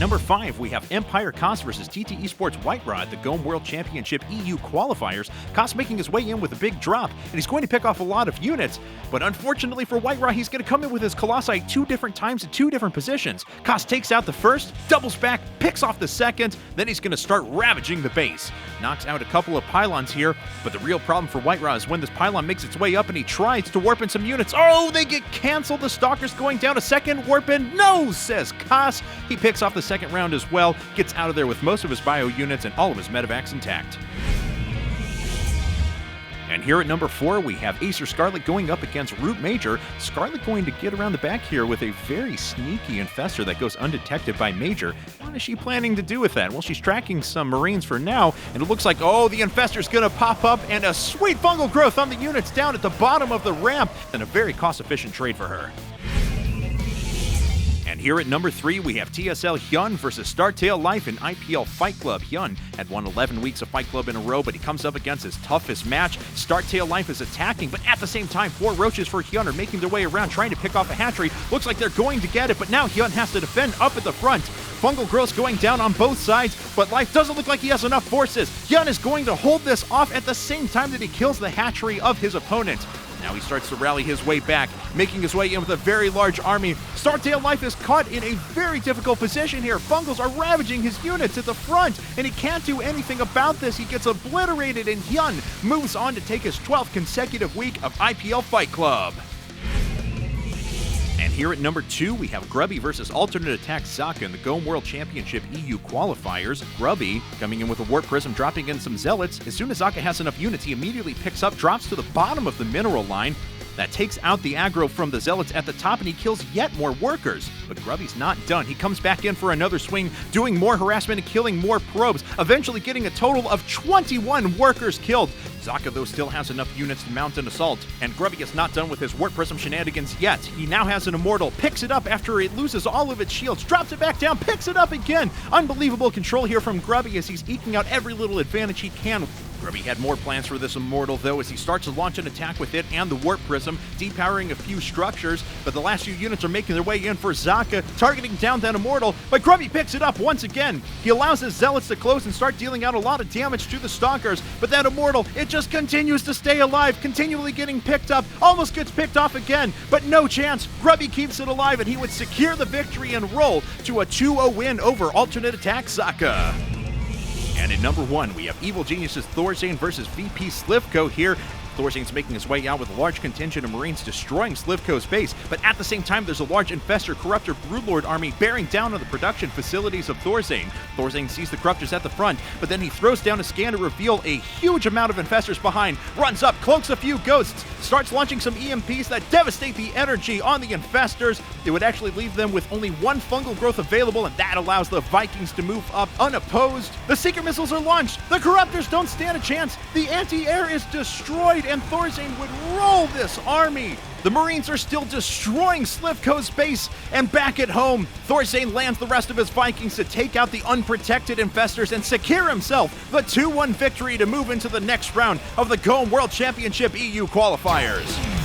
number 5, we have Empire Koss versus TT Esports Whiterod at the GOM World Championship EU qualifiers. Koss making his way in with a big drop, and he's going to pick off a lot of units, but unfortunately for Whiterod, he's going to come in with his Colossi 2 different times in 2 different positions. Koss takes out the first, doubles back, picks off the second, then he's going to start ravaging the base. Knocks out a couple of pylons here, but the real problem for Whiterod is when this pylon makes its way up and he tries to warp in some units. Oh, they get canceled. The Stalker's going down a second warp in. No, says Koss. He picks off the second round as well, gets out of there with most of his bio units and all of his medevacs intact. And here at number 4, we have Acer Scarlett going up against Root Major. Scarlett going to get around the back here with a very sneaky infestor that goes undetected by Major. What is she planning to do with that? Well, she's tracking some Marines for now, and it looks like, oh, the infestor's going to pop up, and a sweet fungal growth on the units down at the bottom of the ramp, and a very cost-efficient trade for her. And here at number 3, we have TSL HyuN versus StarTale Life in IPL Fight Club. HyuN had won 11 weeks of Fight Club in a row, but he comes up against his toughest match. StarTale Life is attacking, but at the same time, 4 roaches for HyuN are making their way around, trying to pick off a hatchery. Looks like they're going to get it, but now HyuN has to defend up at the front. Fungal growth going down on both sides, but Life doesn't look like he has enough forces. HyuN is going to hold this off at the same time that he kills the hatchery of his opponent. Now he starts to rally his way back, making his way in with a very large army. StarTale Life is caught in a very difficult position here. Fungals are ravaging his units at the front, and he can't do anything about this. He gets obliterated, and HyuN moves on to take his 12th consecutive week of IPL Fight Club. And here at number 2, we have Grubby versus Alternate Attack Zaka in the GOM World Championship EU qualifiers. Grubby coming in with a Warp Prism, dropping in some Zealots. As soon as Zaka has enough units, he immediately picks up, drops to the bottom of the mineral line. That takes out the aggro from the Zealots at the top, and he kills yet more workers. But Grubby's not done. He comes back in for another swing, doing more harassment and killing more probes, eventually getting a total of 21 workers killed. Zaka, though, still has enough units to mount an assault, and Grubby is not done with his Warp Prism shenanigans yet. He now has an Immortal, picks it up after it loses all of its shields, drops it back down, picks it up again. Unbelievable control here from Grubby as he's eking out every little advantage he can. Grubby had more plans for this Immortal, though, as he starts to launch an attack with it and the Warp Prism, depowering a few structures, but the last few units are making their way in for Zaka, targeting down that Immortal, but Grubby picks it up once again. He allows his Zealots to close and start dealing out a lot of damage to the Stalkers, but that Immortal, it just continues to stay alive, continually getting picked up, almost gets picked off again, but no chance. Grubby keeps it alive, and he would secure the victory and roll to a 2-0 win over Alternate Attack Zaka. And at number 1, we have Evil Genius's ThorZaIN versus VP Slivko here. ThorZaIN's making his way out with a large contingent of Marines destroying Slivko's base, but at the same time there's a large Infestor Corruptor Broodlord army bearing down on the production facilities of ThorZaIN. ThorZaIN sees the Corruptors at the front, but then he throws down a scan to reveal a huge amount of Infestors behind, runs up, cloaks a few ghosts, starts launching some EMPs that devastate the energy on the Infestors. It would actually leave them with only 1 fungal growth available, and that allows the Vikings to move up unopposed. The Secret Missiles are launched, the Corruptors don't stand a chance, the anti-air is destroyed, and ThorZaIN would roll this army. The Marines are still destroying Slivko's base, and back at home, ThorZaIN lands the rest of his Vikings to take out the unprotected Infestors and secure himself the 2-1 victory to move into the next round of the GOM World Championship EU qualifiers.